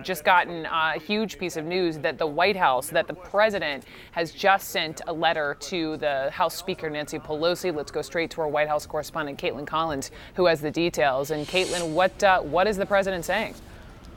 Just gotten a huge piece of news that the White House, that the president has just sent a letter to the House Speaker Nancy Pelosi. Let's go straight to our White House correspondent, Caitlin Collins, who has the details. And Caitlin, what is the president saying?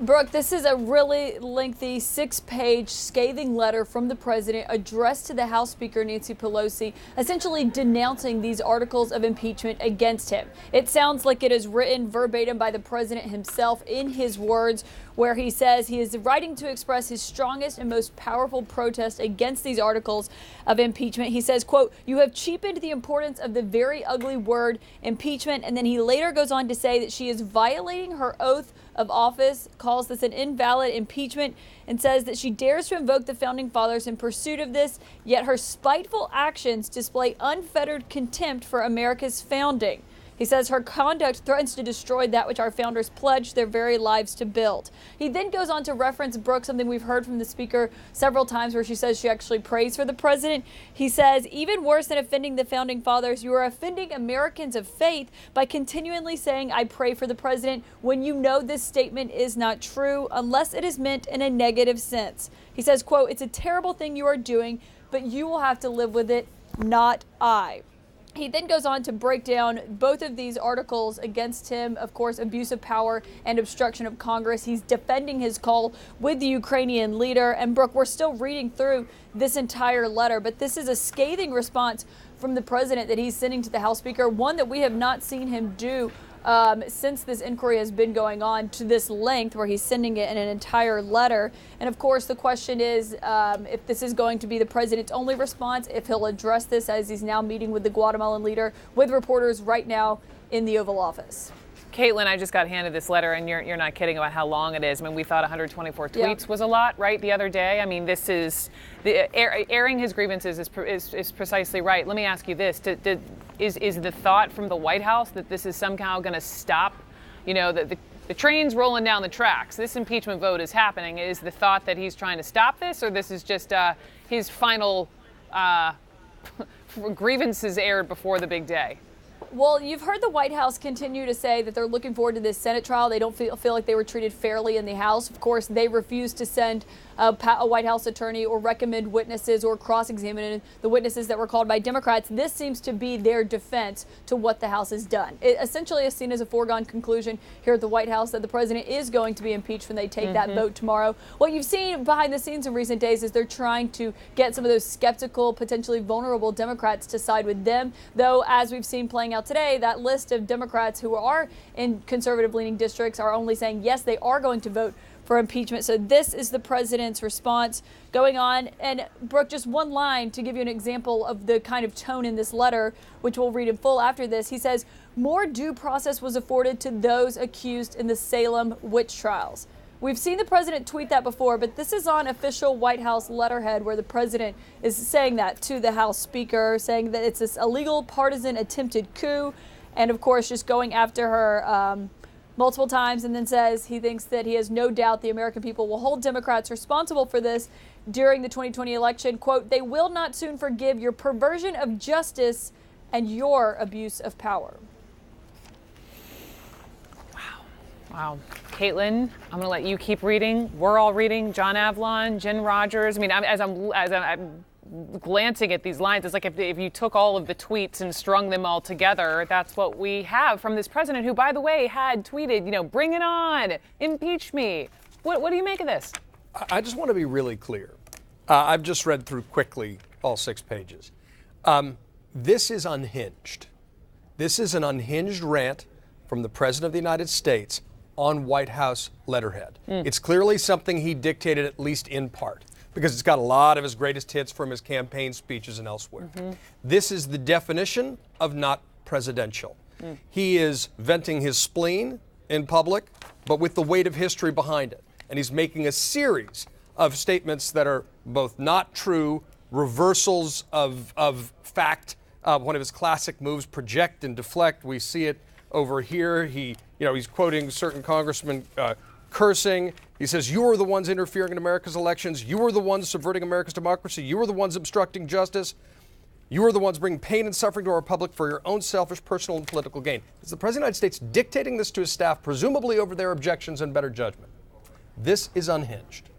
Brooke, this is a really lengthy 6-page scathing letter from the president addressed to the House Speaker Nancy Pelosi, essentially denouncing these articles of impeachment against him. It sounds like it is written verbatim by the president himself in his words, where he says he is writing to express his strongest and most powerful protest against these articles of impeachment. He says, quote, "You have cheapened the importance of the very ugly word impeachment." And then he later goes on to say that she is violating her oath of office, calls this an invalid impeachment, and says that she dares to invoke the founding fathers in pursuit of this, yet her spiteful actions display unfettered contempt for America's founding. He says her conduct threatens to destroy that which our founders pledged their very lives to build. He then goes on to reference, Brooke, something we've heard from the speaker several times, where she says she actually prays for the president. He says, even worse than offending the founding fathers, you are offending Americans of faith by continually saying, "I pray for the president," when you know this statement is not true unless it is meant in a negative sense. He says, quote, "It's a terrible thing you are doing, but you will have to live with it, not I." He then goes on to break down both of these articles against him, of course, abuse of power and obstruction of Congress. He's defending his call with the Ukrainian leader. And Brooke, we're still reading through this entire letter, but this is a scathing response from the president that he's sending to the House Speaker, one that we have not seen him do since this inquiry has been going on to this length, where he's sending it in an entire letter. And of course, the question is if this is going to be the president's only response, if he'll address this as he's now meeting with the Guatemalan leader with reporters right now in the Oval Office. Caitlin, I just got handed this letter, and you're not kidding about how long it is. I mean, we thought 124 tweets was a lot, right, the other day. I mean, this is airing his grievances is precisely right. Let me ask you this: is the thought from the White House that this is somehow going to stop, the train's rolling down the tracks? This impeachment vote is happening. Is the thought that he's trying to stop this, or this is just his final grievances aired before the big day? Well, you've heard the White House continue to say that they're looking forward to this Senate trial. They don't feel like they were treated fairly in the House. Of course, they refused to send a White House attorney or recommend witnesses or cross-examine the witnesses that were called by Democrats. This seems to be their defense to what the House has done. It essentially is seen as a foregone conclusion here at the White House that the president is going to be impeached when they take that vote tomorrow. What you've seen behind the scenes in recent days is they're trying to get some of those skeptical, potentially vulnerable Democrats to side with them. Though, as we've seen playing out today, that list of Democrats who are in conservative-leaning districts are only saying, yes, they are going to vote for impeachment. So this is the president's response going on. And Brooke, just one line to give you an example of the kind of tone in this letter, which we'll read in full after this. He says, "More due process was afforded to those accused in the Salem witch trials." We've seen the president tweet that before, but this is on official White House letterhead, where the president is saying that to the House Speaker, saying that it's this illegal, partisan, attempted coup, and of course just going after her multiple times, and then says he thinks that he has no doubt the American people will hold Democrats responsible for this during the 2020 election. Quote, "They will not soon forgive your perversion of justice and your abuse of power." Wow. Caitlin, I'm going to let you keep reading. We're all reading. John Avlon, Jen Rogers. I mean, as I'm glancing at these lines, it's like if you took all of the tweets and strung them all together, that's what we have from this president, who, by the way, had tweeted, bring it on, impeach me. What do you make of this? I just want to be really clear. I've just read through quickly all 6 pages. This is unhinged. This is an unhinged rant from the President of the United States on White House letterhead. It's clearly something he dictated, at least in part, because it's got a lot of his greatest hits from his campaign speeches and elsewhere. This is the definition of not presidential. He is venting his spleen in public, but with the weight of history behind it. And he's making a series of statements that are both not true, reversals of fact. One of his classic moves, project and deflect. We see it over here. He's quoting certain congressmen cursing. He says, "You are the ones interfering in America's elections. You are the ones subverting America's democracy. You are the ones obstructing justice. You are the ones bringing pain and suffering to our public for your own selfish, personal, and political gain." Is the President of the United States dictating this to his staff, presumably over their objections and better judgment? This is unhinged.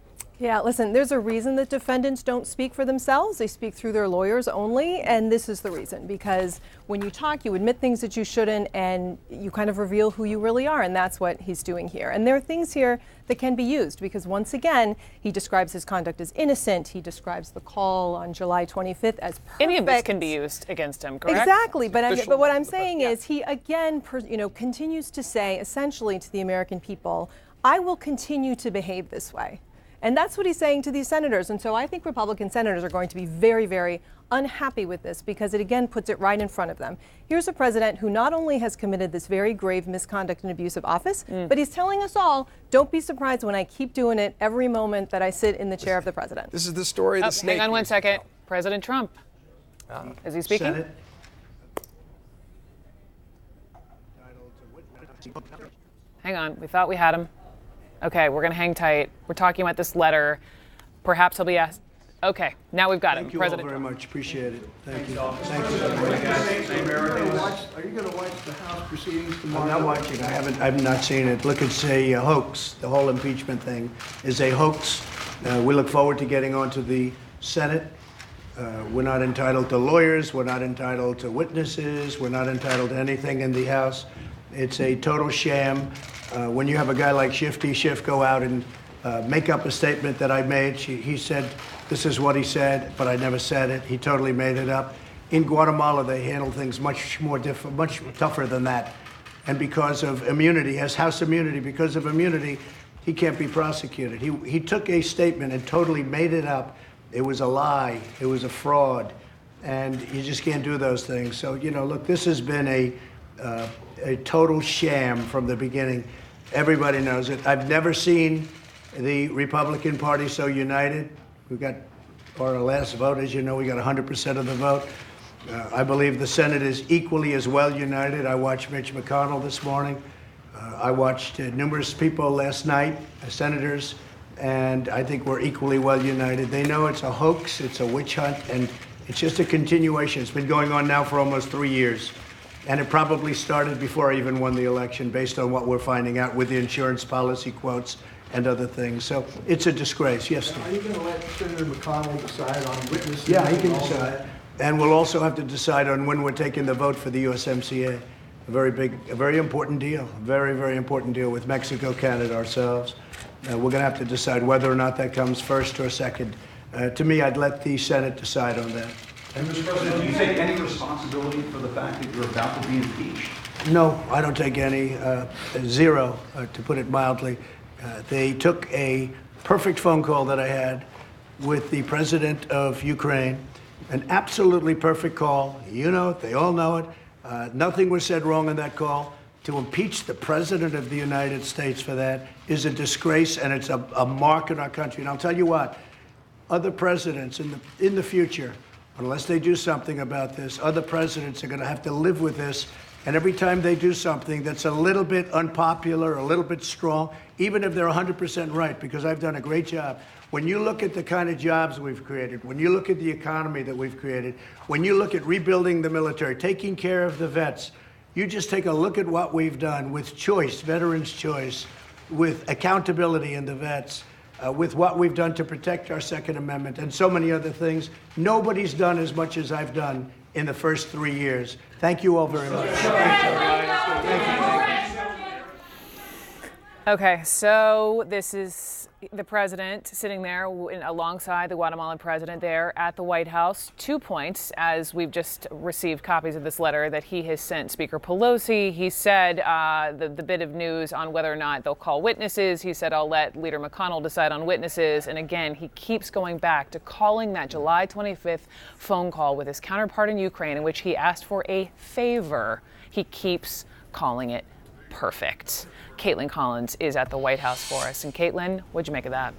Yeah, listen, there's a reason that defendants don't speak for themselves. They speak through their lawyers only, and this is the reason. Because when you talk, you admit things that you shouldn't, and you kind of reveal who you really are, and that's what he's doing here. And there are things here that can be used, because once again, he describes his conduct as innocent. He describes the call on July 25th as perfect. Any of this can be used against him, correct? Exactly, but what I'm saying is he again, continues to say essentially to the American people, I will continue to behave this way. And that's what he's saying to these senators. And so I think Republican senators are going to be very, very unhappy with this, because it again puts it right in front of them. Here's a president who not only has committed this very grave misconduct and abuse of office, but he's telling us all, don't be surprised when I keep doing it every moment that I sit in the chair of the president. This is the story of the snake. Hang on one second. President Trump. Is he speaking? Senate. Hang on. We thought we had him. Okay, we're going to hang tight. We're talking about this letter. Perhaps he'll be asked. Okay, now we've got him. Thank you President all very Trump. much. Appreciate it. Thank you. Thank you. Are you going to watch the House proceedings tomorrow? I'm not watching. I've not seen it. Look, it's a hoax. The whole impeachment thing is a hoax. We look forward to getting onto the Senate. We're not entitled to lawyers. We're not entitled to witnesses. We're not entitled to anything in the House. It's a total sham. When you have a guy like Schiff go out and make up a statement that I made, he said, this is what he said, but I never said it. He totally made it up. In Guatemala, they handle things much tougher than that. And because of immunity, has House immunity, because of immunity, he can't be prosecuted. He took a statement and totally made it up. It was a lie. It was a fraud. And you just can't do those things. So, look, this has been a total sham from the beginning. Everybody knows it. I've never seen the Republican Party so united. We got our last vote, as you know, we got 100% of the vote. I believe the Senate is equally as well united. I watched Mitch McConnell this morning. I watched numerous people last night, senators, and I think we're equally well united. They know it's a hoax, it's a witch hunt, and it's just a continuation. It's been going on now for almost 3 years. And it probably started before I even won the election, based on what we're finding out with the insurance policy quotes and other things. So it's a disgrace. Yes, Steve. Are you going to let Senator McConnell decide on witnesses? Yeah, he can decide. And we'll also have to decide on when we're taking the vote for the USMCA. A very important deal. Very, very important deal with Mexico, Canada, ourselves. We're going to have to decide whether or not that comes first or second. To me, I'd let the Senate decide on that. And Mr. President, do you take any responsibility for the fact that you're about to be impeached? No, I don't take any. Zero, to put it mildly. They took a perfect phone call that I had with the president of Ukraine, an absolutely perfect call. You know it, they all know it. Nothing was said wrong in that call. To impeach the president of the United States for that is a disgrace, and it's a mark in our country. And I'll tell you what, other presidents in the future, unless they do something about this, other presidents are going to have to live with this. And every time they do something that's a little bit unpopular, a little bit strong, even if they're 100% right, because I've done a great job. When you look at the kind of jobs we've created, when you look at the economy that we've created, when you look at rebuilding the military, taking care of the vets, you just take a look at what we've done with choice, veterans' choice, with accountability in the vets, with what we've done to protect our Second Amendment and so many other things. Nobody's done as much as I've done in the first 3 years. Thank you all very much. Okay, so this is the president sitting there alongside the Guatemalan president there at the White House. 2 points, as we've just received copies of this letter that he has sent Speaker Pelosi. He said the bit of news on whether or not they'll call witnesses. He said, I'll let Leader McConnell decide on witnesses. And again, he keeps going back to calling that July 25th phone call with his counterpart in Ukraine, in which he asked for a favor. He keeps calling it perfect. Caitlin Collins is at the White House for us. And Caitlin, what'd you make of that?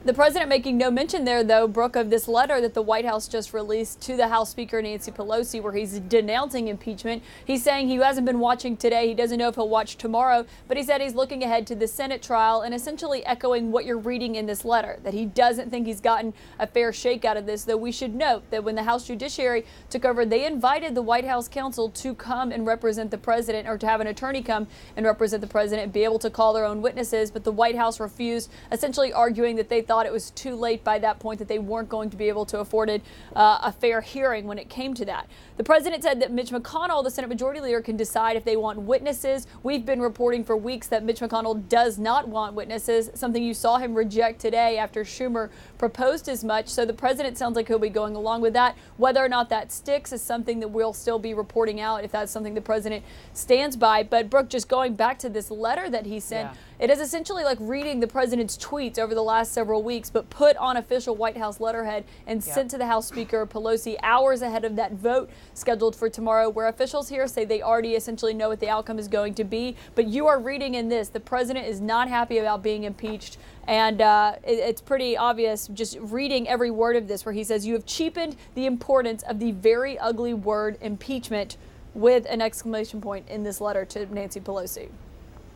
The president making no mention there, though, Brooke, of this letter that the White House just released to the House Speaker Nancy Pelosi, where he's denouncing impeachment. He's saying he hasn't been watching today. He doesn't know if he'll watch tomorrow, but he said he's looking ahead to the Senate trial and essentially echoing what you're reading in this letter, that he doesn't think he's gotten a fair shake out of this, though we should note that when the House Judiciary took over, they invited the White House counsel to come and represent the president, or to have an attorney come and represent the president and be able to call their own witnesses, but the White House refused, essentially arguing that they thought it was too late by that point, that they weren't going to be able to afford it a fair hearing when it came to that. The president said that Mitch McConnell, the Senate Majority Leader, can decide if they want witnesses. We've been reporting for weeks that Mitch McConnell does not want witnesses, something you saw him reject today after Schumer proposed as much. So the president sounds like he'll be going along with that. Whether or not that sticks is something that we'll still be reporting out, if that's something the president stands by. But Brooke, just going back to this letter that he sent, it is essentially like reading the president's tweets over the last several weeks, but put on official White House letterhead and sent to the House Speaker Pelosi hours ahead of that vote scheduled for tomorrow, where officials here say they already essentially know what the outcome is going to be. But you are reading in this, the president is not happy about being impeached. And it's pretty obvious just reading every word of this, where he says, "You have cheapened the importance of the very ugly word impeachment," with an exclamation point in this letter to Nancy Pelosi.